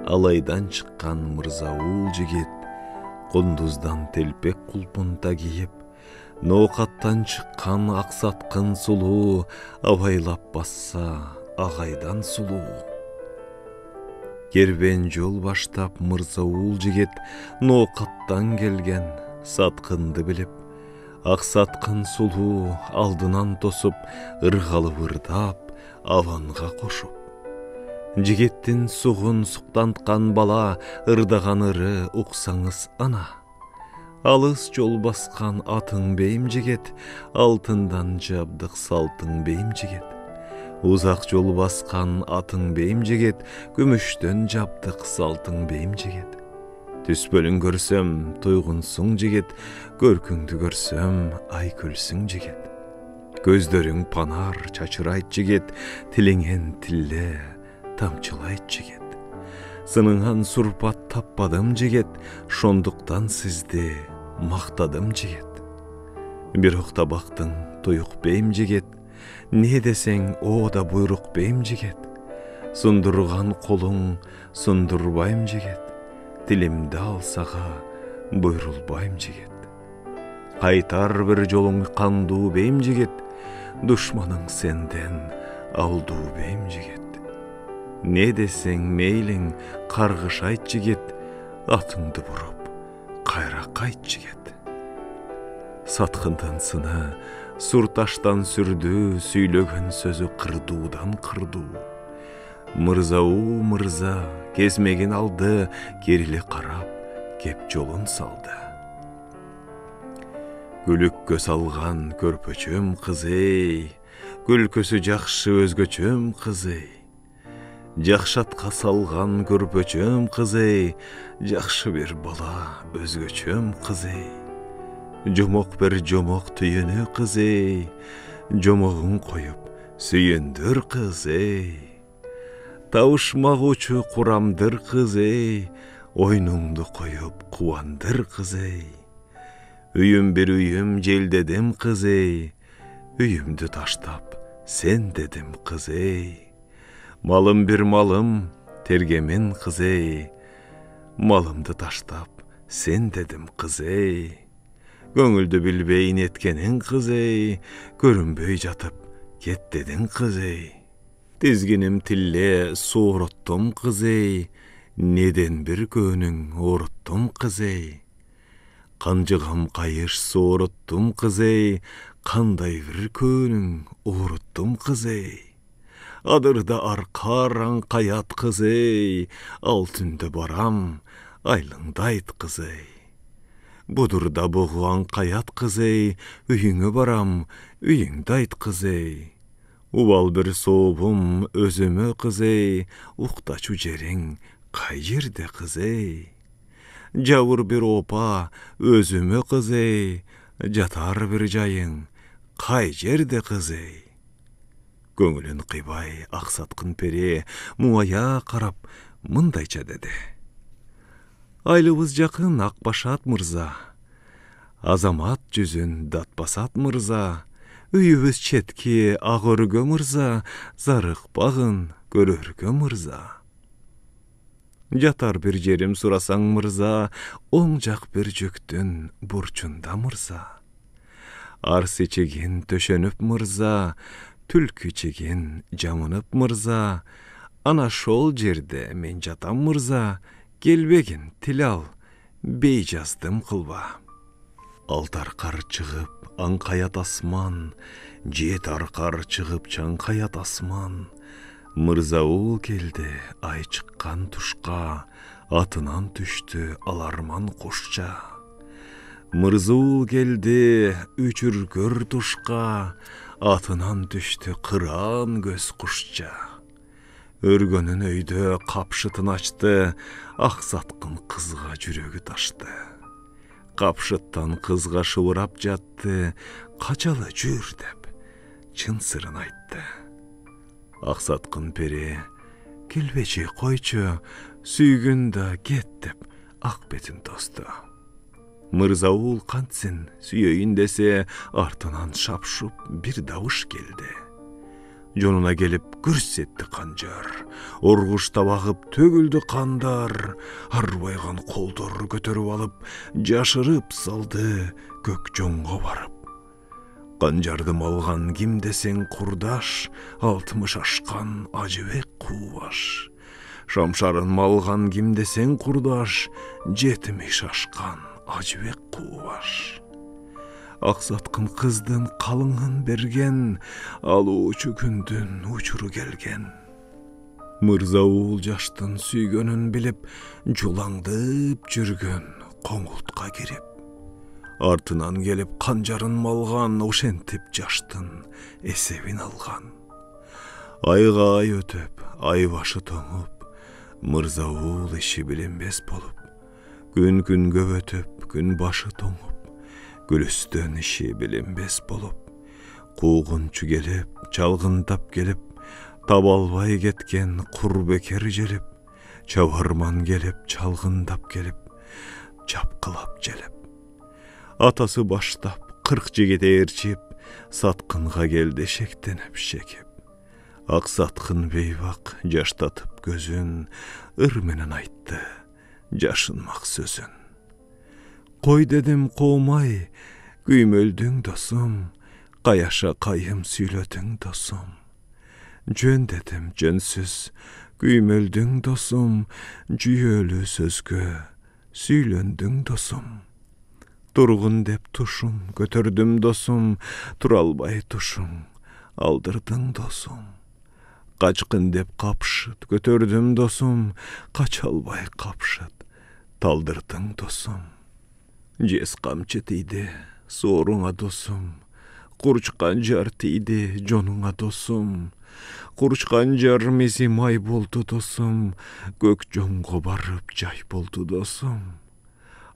Алайдан шыққан мырзауыл жігет, құндыздан телпек құлпынта киіп, ноқаттан шыққан ақсатқын сұлу, абайлап басса ағайдан сұлу. Кербен жол баштап мырзауыл жігет, ноқаттан келген сатқынды біліп, ақсатқын сұлу алдынан тосып, ырғалы ырдап, аванға қошып. Жігеттің сұғын сұқтантқан бала, ырдаған ыры ұқсаңыз ана. Алыс жол басқан атың бейім жігет, алтындан жабдық салтың бейім жігет. Ұзақ жол басқан атың бейім жігет, күміштен жабдық салтың бейім жігет. Түспөлін көрсем, тойғынсың жігет, көркіңді көрсем, ай күлсің жігет. Көздерің панар, чачырайт жігет, тіліңен тілі тамчылайт жігет. Сыныңан сурпат таппадым жігет, шондықтан сізді мақтадым жігет. Bir оқта бақтың тойық бейім жігет, не десең о да бұйрық бейім жігет. Сұндырған қолың сұндырбайым жігет, тілімді алсаға бұйрылбайым жігет. Қайтар бір жолың қанду бейім жігет, дұшманың сенден алду бейім жігет. Не десең мейлің қарғыш айт жігет, атыңды бұрып қайра қайт жігет. Сатқындан сыны сұрташтан сүрді, сөйлеген сөзі қырдудан қырду. Мырзауыл мырза кезмеген алды, керілі қарап кеп жолын салды. Күлікке салған көрпөчөм қызей, күлкөсі жақшы өзгөчөм қызей. Жақшатқа салған көрпөчөм қызей, жақшы бір бала өзгөчөм қызей. Жомоқ бір жомоқ түйіні қызей, жомоғын қойып сүйендір қызей. Тауышмақ ұчы құрамдыр қызей, ойныңды қойып қуандыр қызей. Үйім бір үйім желдедім қызей, үйімді таштап сен дедім қызей. Малым бір малым тергемен қызей, малымды таштап сен дедім қызей. Көңілді білбейін еткенің қызей, көрінбей жатып кет дедің қызей. Тезгенім тілле соғырыттым қызей, неден бір көнің орыттым қызей. Қанжығам қайыш соғырыттым қызей, қандай бір көнің орыттым қызей. Адырда арқаран қаят қызей, алтынды барам айлыңдайт қызей. Бұдырда бұғуан қаят қызей, үйіңі барам үйіңдайт қызей. Увал бір соғым өзімі қызей, ұқтачу жерің қай жерде қызей. Жауыр бір опа өзімі қызей, жатар бір жайың қай жерде қызей. Көңілін қибай ақсатқын пере, мұңая қарап мұндайча деді. Айлыбыз жақын ақбашат мырза, азамат жүзін датпасат мырза, үйібіз четке ағырғы мырза, зарық бағын көріргі мырза. Жатар бір жерім сұрасаң мырза, оң жақ бір жүктін бұрчында мырза. Арсы чеген төшеніп мырза, түлкі чеген жамынып мырза, ана шол жерде мен жатам мырза, келбеген тіл ал, бей жаздым қылба. Алтар қар шығып, аңқаят асман, жет арқар шығып, чаңқаят асман. Мырзауыл келді, ай шыққан тұшқа, атынан түшті аларман қошча. Мырзауыл келді, үчіргір тұшқа, атынан түшті қыран көз құшча. Өргөнін өйді қапшытын açты, ақсатқын қызға жүрегі ташты. Қапшыттан қызға шуырап жатты, қачалы жүр деп, чын сырын айтты. Ақсатқын пере, келбече қойчы, сүйгінді кет деп, ақ бетін тосты. Мырзауыл қантсен сүйейін десе, артынан шапшып бір дауыш келді. Жонуна келип көрсетті қанжар. Орғышта бағып төгілді қандар. Арбайған қолдор көтеріп алып, жашырып салды көк жоңға барып. Қанжарды малған ким десең құрдаш, 60 ашқан Ажыбек Кубаш. Шамшарын малған ким десең құрдаш, 70 ашқан Ажыбек Кубаш. Ақсатқын қыздың қалыңын берген, алуучу күндүн учуру келген. Мырзауыл жаштын сүйгөнүн билип, жулаңдып жүргөн коңултка кирип. Артынан келип қанжарын малған, ошентип жаштын эсебин алган. Айга ай өтөп, ай башы тоңуп, мырзауыл иши билинбес болуп. Күн күнгө өтөп, күн башы тоңуп, Гүлістен иши билинбес болуп. Куугунчу келип, чалгындап келип, таба албай кеткен курбекер желип. Чабарман келип, чалгындап келип, чапкылап желип. Атасы баштап, 40 жигит ээрчип, саткынга келди шектенип шекип. Ак саткын бейбак жаштатып көзүн, ыр менен айтты жашынмак сөзүн. Кой дедим коомай, күймөлдүң досум, каяша кайым сүйлөтүң досум. Жөн дедим жөнсүз, күймөлдүң досум, жүйөлүү сөзгө сүйлөндүң досум. Тургун деп тушум, көтөрдүм досум, тура албай тушум, алдырдың досум. Качкын деп капшыт, көтөрдүм досум, кача албай капшыт, талдырдың досум. Жес камчы тийди, сооруңа досум, курчкан жар тийди, жонуңа досум. Курчкан жар мези май болду досум, көк жоңго барып жай болду досум.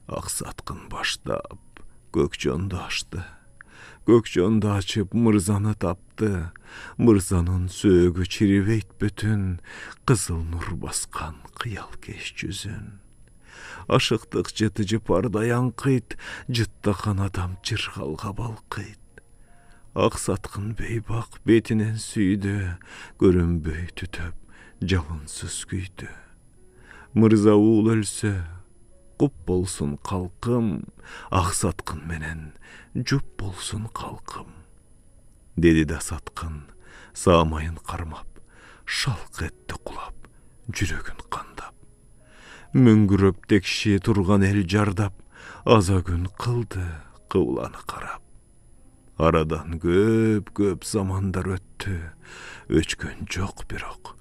Аксаткын баштап, көк жонду ачты. Көк жонду ачып, мырзаны тапты. Мырзанын сөөгү чирибейт бүтүн, кызыл нур баскан кыял кеш жүзүн. Ашыктык жыты жыпардай аңкыйт, жыттакан адам жыргалга балкыйт. Аксаткын бейбак бетинен сүйдү, көрүнбөй түтөп, жалынсыз күйдү. Мырзауул өлсө, куп болсун калкым, аксаткын менен жуп болсун калкым. Деди да саткын, саамайын кармап, шалк этти кулап, жүрөгүн кандап. Мөңгүрөп текши турган эл жардап, аза күн кылды кыбланы карап. Арадан көп замандар өттү, өчкөн жок бирок,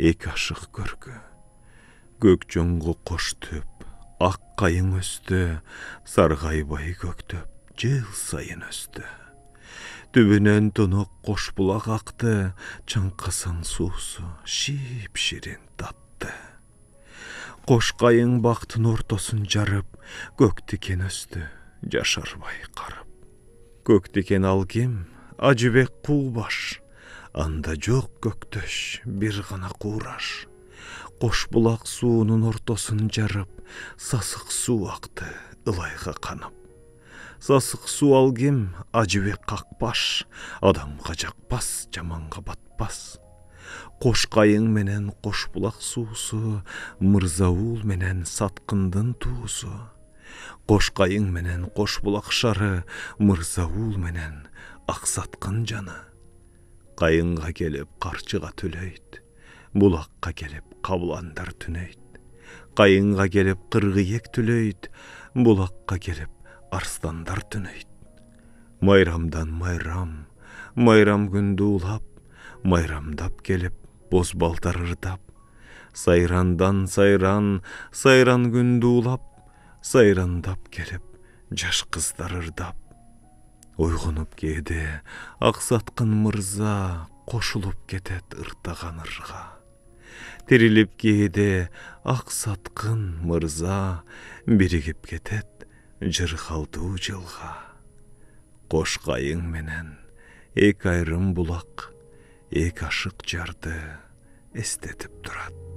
эки ашык көргү. Көк жоңго кош төп, ак кайың өстү, саргайбай көктөп, жыл сайын өстү. Түбүнөн тонок кош булак акты, чаңкасан суусу шип ширин татты. Кош кайың бактын ортосун жарып, көк тикен өстү, жашарбай карып. Көк тикен ал ким? Ажыбек Кубаш. Анда жок көктөш, бир гана куураш. Кош булак суунун ортосун жарып, сасык суу акты ылайга канып. Сасык суу ал ким? Ажыбек Какпаш. Адамга жакпас, жаманга батпас. Кош кайың менен кош булак суусу, мырзауул менен саткындын туусу. Кош кайың менен кош булак шары, мырзауул менен аксаткын жаны. Кайыңга келип карчыга түлөйт, булакка келип кабландар түнөйт. Кайыңга келип кыргыйек түлөйт, булакка келип арстандар түнөйт. Майрамдан майрам, майрам күндү улап, майрамдап келип боз балдар ырдап. Сайрандан сайран, сайран күндү улап, сайрандап келип жаш кыздар ырдап. Ойгонуп кээде аксаткын мырза, кошулуп кетет ыртаган ырга. Тирилип кээде аксаткын мырза, биригип кетет жыргалдуу жылга. Кош кайың менен эки айрым булак, эки ашык жарды эстетип турат.